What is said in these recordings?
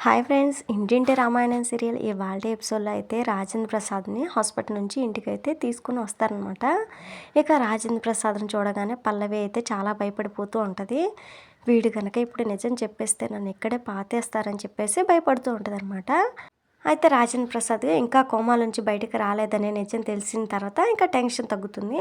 Hi friends, ఇంటింటి Ramayanam serial ఇవాళ ఎపిసోడ్లో అయితే రాజేంద్ర ప్రసాద్ని హాస్పిటల్ నుంచి ఇంటికైతే తీసుకుని వస్తారనమాట. ఇక రాజేంద్ర ప్రసాద్ని చూడగానే పల్లవి అయితే చాలా భయపడిపోతూ ఉంటుంది. వీడు కనుక ఇప్పుడు నిజం చెప్పేస్తే నన్ను ఇక్కడే పాతేస్తారని చెప్పేసి భయపడుతూ ఉంటుంది అనమాట. అయితే రాజేంద్ర ప్రసాద్ ఇంకా కోమా నుంచి బయటకు రాలేదనే నిజం తెలిసిన తర్వాత ఇంకా టెన్షన్ తగ్గుతుంది.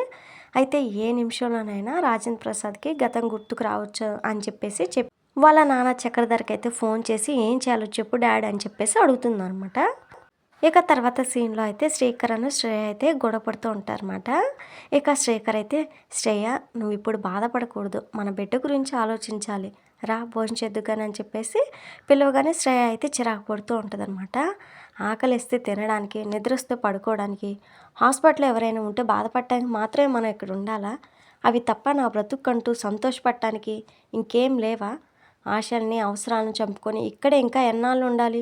అయితే ఏ నిమిషంలోనైనా రాజేంద్ర ప్రసాద్కి గతం గుర్తుకు రావచ్చు అని చెప్పేసి వాళ్ళ నాన్న చక్రధర్కి అయితే ఫోన్ చేసి ఏం చేయాలో చెప్పు డాడీ అని చెప్పేసి అడుగుతుందనమాట. ఇక తర్వాత సీన్లో అయితే శ్రీకర్ అని శ్రేయ అయితే గొడవ పడుతూ ఉంటారన్నమాట. ఇక శ్రీకర్ అయితే శ్రేయ నువ్వు ఇప్పుడు బాధపడకూడదు, మన బిడ్డ గురించి ఆలోచించాలి, రా భోజనం చేద్దుగాని అని చెప్పేసి పిలవగానే శ్రేయ అయితే చిరాకు పడుతూ ఉంటుందన్నమాట. ఆకలిస్తే తినడానికి, నిద్రస్తే పడుకోవడానికి, హాస్పిటల్లో ఎవరైనా ఉంటే బాధపడటానికి మాత్రమే మనం ఇక్కడ ఉండాలా? అవి తప్ప నా బ్రతుకంటూ సంతోషపడటానికి ఇంకేం లేవా? ఆశల్ని అవసరాలను చంపుకొని ఇక్కడే ఇంకా ఎన్నాళ్ళు ఉండాలి?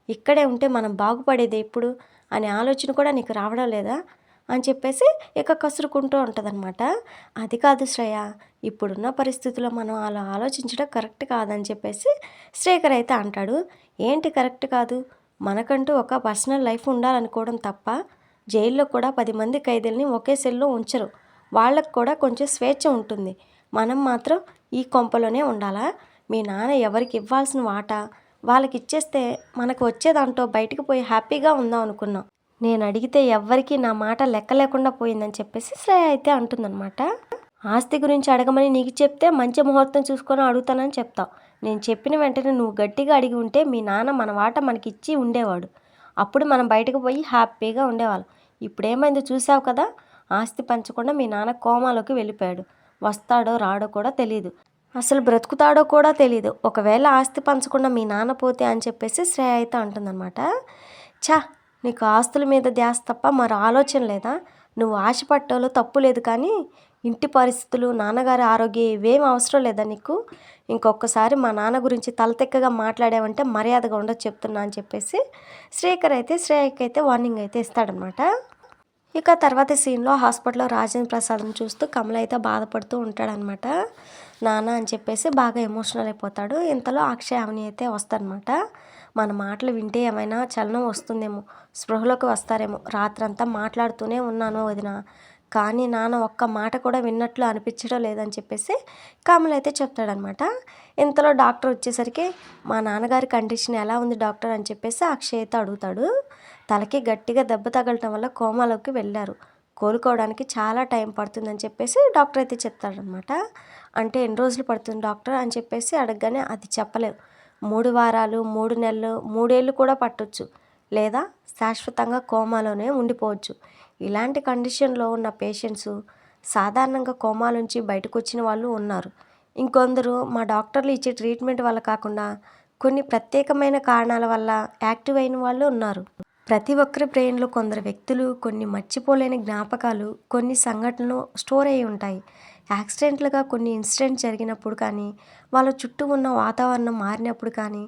ఇక్కడే ఉంటే మనం బాగుపడేది ఎప్పుడు అనే ఆలోచన కూడా నీకు రావడం లేదా అని చెప్పేసి ఇక కసురుకుంటూ ఉంటుందన్నమాట. అది కాదు శ్రేయ, ఇప్పుడున్న పరిస్థితుల్లో మనం అలా ఆలోచించడం కరెక్ట్ కాదని చెప్పేసి శ్రీకర్ అయితే అంటాడు. ఏంటి కరెక్ట్ కాదు? మనకంటూ ఒక పర్సనల్ లైఫ్ ఉండాలనుకోవడం తప్ప జైల్లో కూడా 10 మంది ఖైదీలని ఒకే సెల్లో ఉంచరు. వాళ్ళకు కూడా కొంచెం స్వేచ్ఛ ఉంటుంది. మనం మాత్రం ఈ కొంపలోనే ఉండాలా? మీ నాన్న ఎవరికి ఇవ్వాల్సిన వాటా వాళ్ళకి ఇచ్చేస్తే మనకు వచ్చేదాంట్లో బయటికి పోయి హ్యాపీగా ఉందాం అనుకున్నాం. నేను అడిగితే ఎవ్వరికీ నా మాట లెక్క లేకుండా పోయిందని చెప్పేసి శ్రేయ అయితే అంటుందన్నమాట. ఆస్తి గురించి అడగమని నీకు చెప్తే మంచి ముహూర్తం చూసుకొని అడుగుతానని చెప్తావు. నేను చెప్పిన వెంటనే నువ్వు గట్టిగా అడిగి ఉంటే మీ నాన్న మన వాట మనకి ఇచ్చి ఉండేవాడు. అప్పుడు మనం బయటకు పోయి హ్యాపీగా ఉండేవాళ్ళం. ఇప్పుడేమైందో చూసావు కదా, ఆస్తి పంచకుండా మీ నాన్న కోమాలోకి వెళ్ళిపోయాడు. వస్తాడో రాడో కూడా తెలియదు, అసలు బ్రతుకుతాడో కూడా తెలీదు. ఒకవేళ ఆస్తి పంచకుండా మీ నాన్న పోతే అని చెప్పేసి శ్రేయ అయితే అంటుందన్నమాట. ఛా, నీకు ఆస్తుల మీద ధ్యాస తప్ప మరో ఆలోచన లేదా? నువ్వు ఆశపట్టలో తప్పు లేదు, కానీ ఇంటి పరిస్థితులు, నాన్నగారి ఆరోగ్యం ఇవేం అవసరం లేదా నీకు? ఇంకొకసారి మా నాన్న గురించి తలతెక్కగా మాట్లాడావంటే మర్యాదగా ఉండదు చెప్తున్నా అని చెప్పేసి శ్రీకర్ అయితే శ్రేయకి అయితే వార్నింగ్ అయితే ఇస్తాడనమాట. ఇక తర్వాత సీన్లో హాస్పిటల్లో రాజేంద్ర ప్రసాద్ని చూస్తూ కమల్ అయితే బాధపడుతూ ఉంటాడనమాట. నాన్న అని చెప్పేసి బాగా ఎమోషనల్ అయిపోతాడు. ఇంతలో అక్షయ్ అవని అయితే వస్తారనమాట. మన మాటలు వింటే ఏమైనా చలనం వస్తుందేమో, స్పృహలోకి వస్తారేమో, రాత్రంతా మాట్లాడుతూనే ఉన్నాను వదిన, కానీ నాన్న ఒక్క మాట కూడా విన్నట్లు అనిపించడం లేదని చెప్పేసి కమల్ అయితే చెప్తాడనమాట. ఇంతలో డాక్టర్ వచ్చేసరికి మా నాన్నగారి కండిషన్ ఎలా ఉంది డాక్టర్ అని చెప్పేసి అక్షయ్ అయితే అడుగుతాడు. తలకి గట్టిగా దెబ్బ తగలటం వల్ల కోమాలోకి వెళ్ళారు, కోలుకోవడానికి చాలా టైం పడుతుందని చెప్పేసి డాక్టర్ అయితే చెప్తాడనమాట. అంటే ఎన్ని రోజులు పడుతుంది డాక్టర్ అని చెప్పేసి అడగగానే అది చెప్పలేవు, 3 వారాలు, 3 నెలలు, 3 ఏళ్ళు కూడా పట్టొచ్చు, లేదా శాశ్వతంగా కోమాలోనే ఉండిపోవచ్చు. ఇలాంటి కండిషన్లో ఉన్న పేషెంట్స్ సాధారణంగా కోమా నుంచి బయటకు వచ్చిన వాళ్ళు ఉన్నారు. ఇంకొందరు మా డాక్టర్లు ఇచ్చే ట్రీట్మెంట్ వల్ల కాకుండా కొన్ని ప్రత్యేకమైన కారణాల వల్ల యాక్టివ్ అయిన వాళ్ళు ఉన్నారు. ప్రతి ఒక్కరి బ్రెయిన్లో కొందరు వ్యక్తులు కొన్ని మర్చిపోలేని జ్ఞాపకాలు, కొన్ని సంఘటనలు స్టోర్ అయి ఉంటాయి. యాక్సిడెంట్లుగా కొన్ని ఇన్సిడెంట్ జరిగినప్పుడు కానీ, వాళ్ళ చుట్టూ ఉన్న వాతావరణం మారినప్పుడు కానీ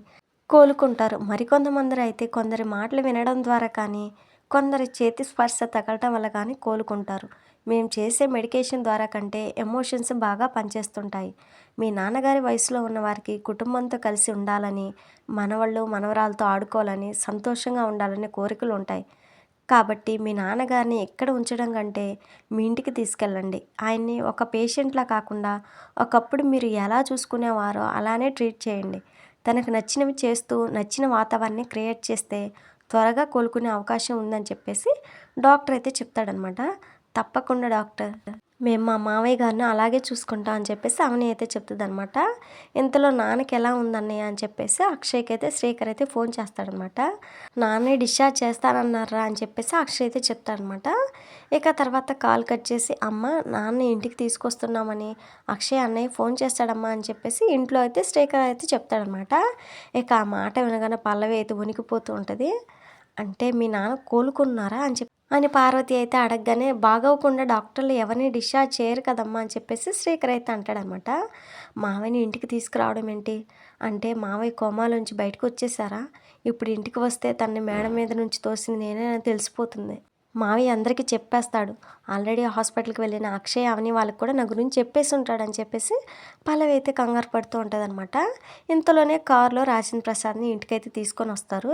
కోలుకుంటారు. మరికొంతమంది అయితే కొందరి మాటలు వినడం ద్వారా కానీ, కొందరి చేతి స్పర్శ తగలటం వల్ల కానీ కోలుకుంటారు. మేము చేసే మెడికేషన్ ద్వారా కంటే ఎమోషన్స్ బాగా పనిచేస్తుంటాయి. మీ నాన్నగారి వయసులో ఉన్న వారికి కుటుంబంతో కలిసి ఉండాలని, మనవళ్ళు మనవరాలతో ఆడుకోవాలని, సంతోషంగా ఉండాలనే కోరికలు ఉంటాయి. కాబట్టి మీ నాన్నగారిని ఎక్కడ ఉంచడం కంటే మీ ఇంటికి తీసుకెళ్ళండి. ఆయన్ని ఒక పేషెంట్లా కాకుండా ఒకప్పుడు మీరు ఎలా చూసుకునేవారో అలానే ట్రీట్ చేయండి. తనకు నచ్చినవి చేస్తూ నచ్చిన వాతావరణాన్ని క్రియేట్ చేస్తే త్వరగా కోలుకునే అవకాశం ఉందని చెప్పేసి డాక్టర్ అయితే చెప్తాడనమాట. తప్పకుండా డాక్టర్, మేము మా మావయ్య గారిని అలాగే చూసుకుంటాం అని చెప్పేసి అవని అయితే చెప్తుంది అనమాట. ఇంతలో నాన్నకి ఎలా ఉందన్నయ్య అని చెప్పేసి అక్షయ్కి అయితే శ్రీకర్ అయితే ఫోన్ చేస్తాడనమాట. నాన్నే డిశ్చార్జ్ చేస్తానన్నారా అని చెప్పేసి అక్షయ్ అయితే చెప్తాడనమాట. ఇక తర్వాత కాల్ కట్ చేసి అమ్మ నాన్న ఇంటికి తీసుకొస్తున్నామని అక్షయ్ అన్నయ్య ఫోన్ చేస్తాడమ్మా అని చెప్పేసి ఇంట్లో అయితే శ్రీకర్ అయితే చెప్తాడనమాట. ఇక ఆ మాట వినగానే పల్లవి అయితే వణికిపోతూ ఉంటుంది. అంటే మీ నాన్న కోలుకున్నారా అని పార్వతి అయితే అడగగానే బాగోకుండా డాక్టర్లు ఎవరిని డిశ్చార్జ్ చేయరు కదమ్మా అని చెప్పేసి శ్రీకర్ అయితే అంటాడనమాట. మావయ్యని ఇంటికి తీసుకురావడం ఏంటి అంటే మావయ్య కోమాలోంచి బయటకు వచ్చేసారా, ఇప్పుడు ఇంటికి వస్తే తనని మేడ మీద నుంచి తోసింది నేనే తెలిసిపోతుంది, మావయ్య అందరికీ చెప్పేస్తాడు. ఆల్రెడీ హాస్పిటల్‌కి వెళ్ళిన అక్షయ్, అవని వాళ్ళకి కూడా నా గురించి చెప్పేసి ఉంటాడని చెప్పేసి పల్లవి అయితే కంగారు పడుతూ ఉంటదనమాట. ఇంతలోనే కారులో రాజేంద్ర ప్రసాద్‌ని ఇంటికైతే తీసుకొనొస్తారు.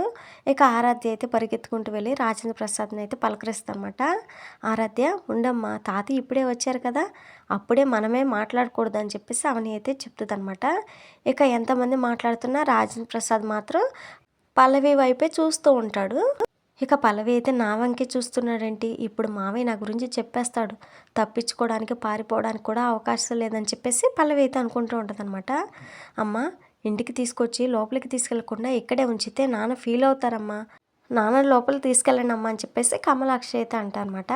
ఇక ఆరాధ్య అయితే పరిగెత్తుకుంటూ వెళ్ళి రాజేంద్ర ప్రసాద్‌ని అయితే పలకరిస్తదనమాట. ఆరాధ్య ఉండమ్మా, తాతయ్య ఇప్పుడే వచ్చారు కదా! అప్పుడే మనమే మాట్లాడకూడదు అని చెప్పేసి అవని అయితే చెప్తదనమాట. ఇక ఎంతమంది మాట్లాడుతున్నా రాజేంద్ర ప్రసాద్ మాత్రం పల్లవి వైపే చూస్తూ ఉంటాడు. ఇక పల్లవి అయితే నా వంకే చూస్తున్నాడేంటి, ఇప్పుడు మావయ్య నా గురించి చెప్పేస్తాడు, తప్పించుకోవడానికి పారిపోవడానికి కూడా అవకాశం లేదని చెప్పేసి పల్లవి అయితే అనుకుంటూ ఉంటుందన్నమాట. అమ్మ, ఇంటికి తీసుకొచ్చి లోపలికి తీసుకెళ్లకుండా ఇక్కడే ఉంచితే నాన్న ఫీల్ అవుతారమ్మా, నాన్న లోపలికి తీసుకెళ్ళండి అమ్మా అని చెప్పేసి కమలాక్షి అయితే అంటారనమాట.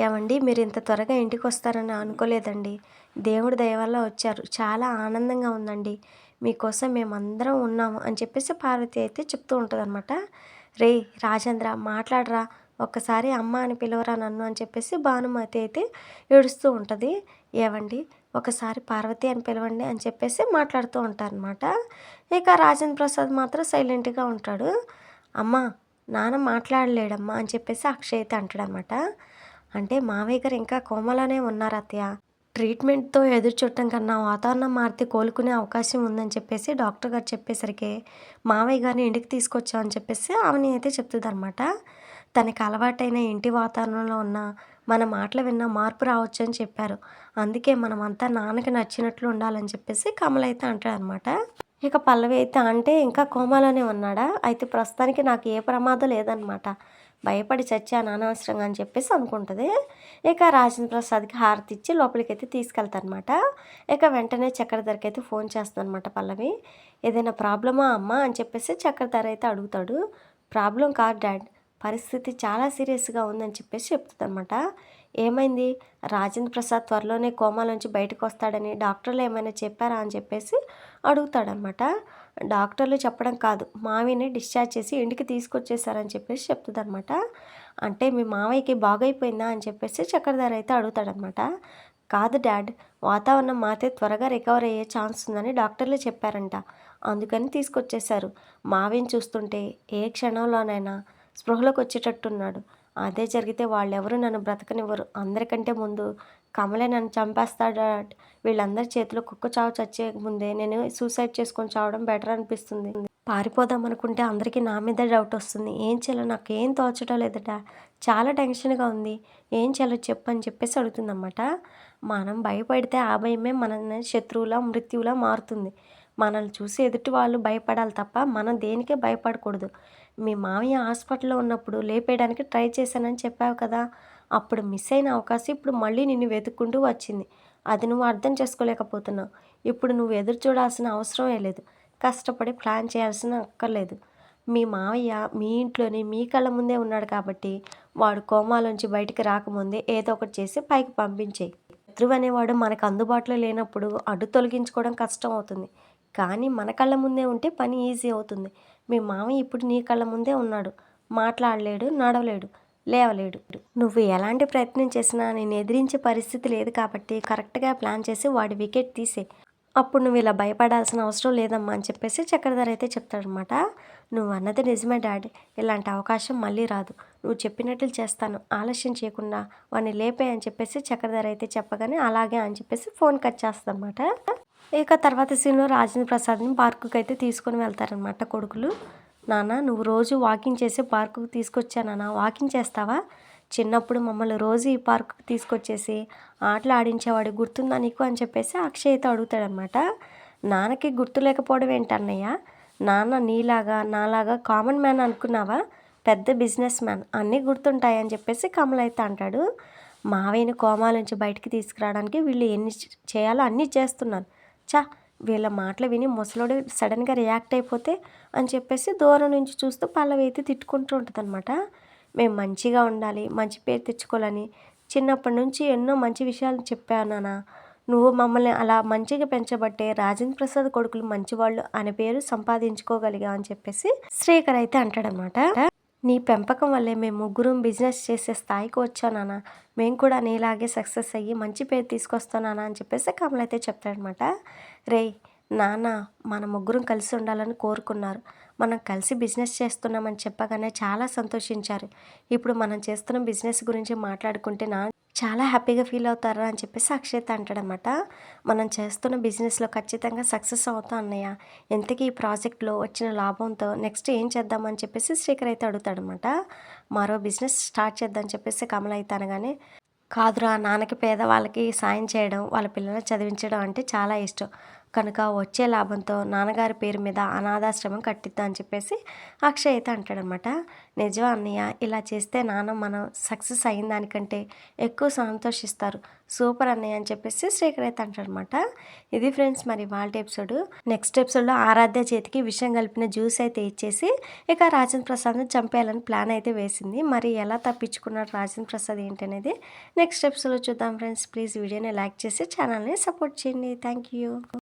ఏమండి, మీరు ఇంత త్వరగా ఇంటికి వస్తారని అనుకోలేదండి, దేవుడి దయ వల్ల వచ్చారు, చాలా ఆనందంగా ఉందండి, మీకోసం మేమందరం ఉన్నాము అని చెప్పేసి పార్వతి అయితే చెప్తూ ఉంటుందన్నమాట. రేయ్ రాజేంద్ర, మాట్లాడరా, ఒక్కసారి అమ్మ అని పిలవరా నన్ను అని చెప్పేసి భానుమతి అయితే ఏడుస్తూ ఉంటుంది. ఏవండి, ఒకసారి పార్వతి అని పిలవండి అని చెప్పేసి మాట్లాడుతూ ఉంటారనమాట. ఇక రాజేంద్ర ప్రసాద్ మాత్రం సైలెంట్గా ఉంటాడు. అమ్మ, నాన్న మాట్లాడలేడమ్మా అని చెప్పేసి అక్షయ్ అయితే అంటాడనమాట. అంటే మావయ్య గారు ఇంకా కోమలోనే ఉన్నారు అత్తయ్య, ట్రీట్మెంట్‌తో ఎదురు చూడటం కన్నా వాతావరణం మారితే కోలుకునే అవకాశం ఉందని చెప్పేసి డాక్టర్ గారు చెప్పేసరికి మావయ్య గారిని ఇంటికి తీసుకొచ్చామని చెప్పేసి అవని అయితే చెప్తుందనమాట. తనకి అలవాటైన ఇంటి వాతావరణంలో ఉన్న మన మాటలు విన్న మార్పు రావచ్చని చెప్పారు. అందుకే మనమంతా నాన్నకి నచ్చినట్లు ఉండాలని చెప్పేసి కమల్ అయితే అంటాడనమాట. ఇక పల్లవి అయితే అంటే ఇంకా కోమాలోనే ఉన్నాడా? అయితే ప్రస్తుతానికి నాకు ఏ ప్రమాదం లేదనమాట, భయపడి చచ్చాను అనవసరంగా అని చెప్పేసి అనుకుంటుంది. ఇక రాజేంద్ర ప్రసాద్కి హారతి ఇచ్చి లోపలికైతే తీసుకెళ్తారనమాట. ఇక వెంటనే చక్రధర్కి అయితే ఫోన్ చేస్తుందనమాట పల్లవి. ఏదైనా ప్రాబ్లమా అమ్మా అని చెప్పేసి చక్రధర్ అయితే అడుగుతాడు. ప్రాబ్లం కాదు డాడ్, పరిస్థితి చాలా సీరియస్గా ఉందని చెప్పేసి చెప్తుందనమాట. ఏమైంది? రాజేంద్ర ప్రసాద్ త్వరలోనే కోమాలోంచి బయటకు వస్తాడని డాక్టర్లు ఏమైనా చెప్పారా అని చెప్పేసి అడుగుతాడనమాట. డాక్టర్లు చెప్పడం కాదు, మావయ్యని డిశ్చార్జ్ చేసి ఇంటికి తీసుకొచ్చేసారని చెప్పేసి చెప్తుందనమాట. అంటే మీ మావయ్యకి బాగైపోయిందా అని చెప్పేసి చక్రధర్ అయితే అడుగుతాడనమాట. కాదు డాడ్, వాతావరణం మారితే త్వరగా రికవర్ అయ్యే ఛాన్స్ ఉందని డాక్టర్లు చెప్పారంట, అందుకని తీసుకొచ్చేశారు. మావయ్యని చూస్తుంటే ఏ క్షణంలోనైనా స్పృహలోకి వచ్చేటట్టున్నాడు. అదే జరిగితే వాళ్ళెవరూ నన్ను బ్రతకనివ్వరు, అందరికంటే ముందు కమలే నన్ను చంపేస్తాడు డాడ్. వీళ్ళందరి చేతిలో కుక్క చావు చచ్చే ముందే నేను సూసైడ్ చేసుకొని చావడం బెటర్ అనిపిస్తుంది. పారిపోదాం అనుకుంటే అందరికీ నా మీద డౌట్ వస్తుంది. ఏం చేయాలో నాకు ఏం తోచడం లేదట, చాలా టెన్షన్గా ఉంది, ఏం చేయాలో చెప్పు అని చెప్పేసి అడుగుతుందన్నమాట. మనం భయపడితే ఆ భయమే మనల్ని శత్రువులా మృత్యువులా మారుతుంది. మనల్ని చూసి ఎదుటి వాళ్ళు భయపడాలి తప్ప మనం దేనికే భయపడకూడదు. మీ మామయ్య హాస్పిటల్లో ఉన్నప్పుడు లేపేయడానికి ట్రై చేశానని చెప్పావు కదా, అప్పుడు మిస్ అయిన అవకాశం ఇప్పుడు మళ్ళీ నిన్ను వెతుక్కుంటూ వచ్చింది. అది నువ్వు అర్థం చేసుకోలేకపోతున్నావు. ఇప్పుడు నువ్వు ఎదురు చూడాల్సిన అవసరమే లేదు, కష్టపడి ప్లాన్ చేయాల్సిన అక్కర్లేదు. మీ మావయ్య మీ ఇంట్లోనే మీ కళ్ళ ముందే ఉన్నాడు కాబట్టి వాడు కోమాలోంచి బయటికి రాకముందే ఏదో ఒకటి చేసి పైకి పంపించేయి. శత్రువు అనేవాడు మనకు అందుబాటులో లేనప్పుడు అడ్డు తొలగించుకోవడం కష్టం అవుతుంది, కానీ మన కళ్ళ ముందే ఉంటే పని ఈజీ అవుతుంది. మీ మావయ్య ఇప్పుడు నీ కళ్ళ ముందే ఉన్నాడు, మాట్లాడలేడు, నడవలేడు, లేవలేడు. నువ్వు ఎలాంటి ప్రయత్నం చేసినా నేను ఎదిరించే పరిస్థితి లేదు కాబట్టి కరెక్ట్గా ప్లాన్ చేసి వాడి వికెట్ తీసే, అప్పుడు నువ్వు ఇలా భయపడాల్సిన అవసరం లేదమ్మా అని చెప్పేసి చక్రధర్ అయితే చెప్తాడనమాట. నువ్వు అన్నది నిజమే డాడీ, ఇలాంటి అవకాశం మళ్ళీ రాదు, నువ్వు చెప్పినట్లు చేస్తాను, ఆలస్యం చేయకుండా వాడిని లేపే అని చెప్పేసి చక్రధర్ అయితే చెప్పగానే అలాగే అని చెప్పేసి ఫోన్ కట్ చేస్తాడనమాట. ఇక తర్వాత సీన్లో రాజేంద్ర ప్రసాద్ని పార్కుకి అయితే తీసుకొని వెళ్తారనమాట కొడుకులు. నాన్న, నువ్వు రోజు వాకింగ్ చేసి పార్కుకి తీసుకొచ్చానా, వాకింగ్ చేస్తావా? చిన్నప్పుడు మమ్మల్ని రోజు ఈ పార్కుకి తీసుకొచ్చేసి ఆటలు ఆడించేవాడు, గుర్తుందా నీకు అని చెప్పేసి అక్షయ్ అయితే అడుగుతాడనమాట. నాన్నకి గుర్తు లేకపోవడం ఏంటన్నయ్య, నాన్న నీలాగా నాలాగా కామన్ మ్యాన్ అనుకున్నావా, పెద్ద బిజినెస్ మ్యాన్, అన్నీ గుర్తుంటాయని చెప్పేసి కమల్ అయితే అంటాడు. మావయ్యని కోమా నుంచి బయటికి తీసుకురావడానికి వీళ్ళు ఎన్ని చేయాలో అన్నీ చేస్తున్నాను, చా వీళ్ళ మాటలు విని ముసలోడు సడన్గా రియాక్ట్ అయిపోతే అని చెప్పేసి దూరం నుంచి చూస్తూ పల్లవి అయితే తిట్టుకుంటూ ఉంటుందన్నమాట. మేము మంచిగా ఉండాలి, మంచి పేరు తెచ్చుకోవాలని చిన్నప్పటి నుంచి ఎన్నో మంచి విషయాలు చెప్పాను నాన్న, నువ్వు మమ్మల్ని అలా మంచిగా పెంచబట్టే రాజేంద్ర ప్రసాద్ కొడుకులు మంచివాళ్ళు అనే పేరు సంపాదించుకోగలిగా అని చెప్పేసి శ్రీకర్ అయితే అంటాడనమాట. నీ పెంపకం వల్లే మేము ముగ్గురం బిజినెస్ చేసే స్థాయికి వచ్చానా, మేము కూడా నీలాగే సక్సెస్ అయ్యి మంచి పేరు తీసుకొస్తానా అని చెప్పేసి కమల్ అయితే చెప్తాడనమాట. రేయ్ నాన్న, మన ముగ్గురం కలిసి ఉండాలని కోరుకున్నారు, మనం కలిసి బిజినెస్ చేస్తున్నామని చెప్పగానే చాలా సంతోషించారు. ఇప్పుడు మనం చేస్తున్న బిజినెస్ గురించి మాట్లాడుకుంటే చాలా హ్యాపీగా ఫీల్ అవుతారా అని చెప్పేసి అక్షిత్ అంటాడనమాట. మనం చేస్తున్న బిజినెస్‌లో ఖచ్చితంగా సక్సెస్ అవుతాం అన్నయ్య. ఇంతకీ ఈ ప్రాజెక్ట్‌లో వచ్చిన లాభంతో నెక్స్ట్ ఏం చేద్దాం అని చెప్పేసి శ్రీకర్ అయితే అడుగుతాడనమాట. మరో బిజినెస్ స్టార్ట్ చేద్దాం అని చెప్పేసి కమల అయితే అనగానే, కాదురా నాన్నకి పేదవాళ్ళకి సాయం చేయడం, వాళ్ళ పిల్లల్ని చదివించడం అంటే చాలా ఇష్టం. కనుక వచ్చే లాభంతో నాన్నగారి పేరు మీద అనాథాశ్రమం కట్టిద్దాం అని చెప్పేసి అక్షయ్ అయితే అంటాడనమాట. నిజం అన్నయ్య, ఇలా చేస్తే నాన్న మనం సక్సెస్ అయిన దానికంటే ఎక్కువ సంతోషిస్తారు. సూపర్ అన్నయ్య అని చెప్పేసి శ్రీకర్ అయితే అంటాడనమాట. ఇది ఫ్రెండ్స్ మరి ఇవాల్టి ఎపిసోడ్. నెక్స్ట్ ఎపిసోడ్‌లో ఆరాధ్య చేతికి విషం కలిపిన జ్యూస్ అయితే ఇచ్చేసి ఇక రాజేంద్ర ప్రసాద్‌ని చంపేయాలని ప్లాన్ అయితే వేసింది. మరి ఎలా తప్పించుకున్నాడు రాజేంద్ర ప్రసాద్ ఏంటనేది నెక్స్ట్ ఎపిసోడ్‌లో చూద్దాం ఫ్రెండ్స్. ప్లీజ్ వీడియోని లైక్ చేసి ఛానల్‌ని సపోర్ట్ చేయండి. Thank you.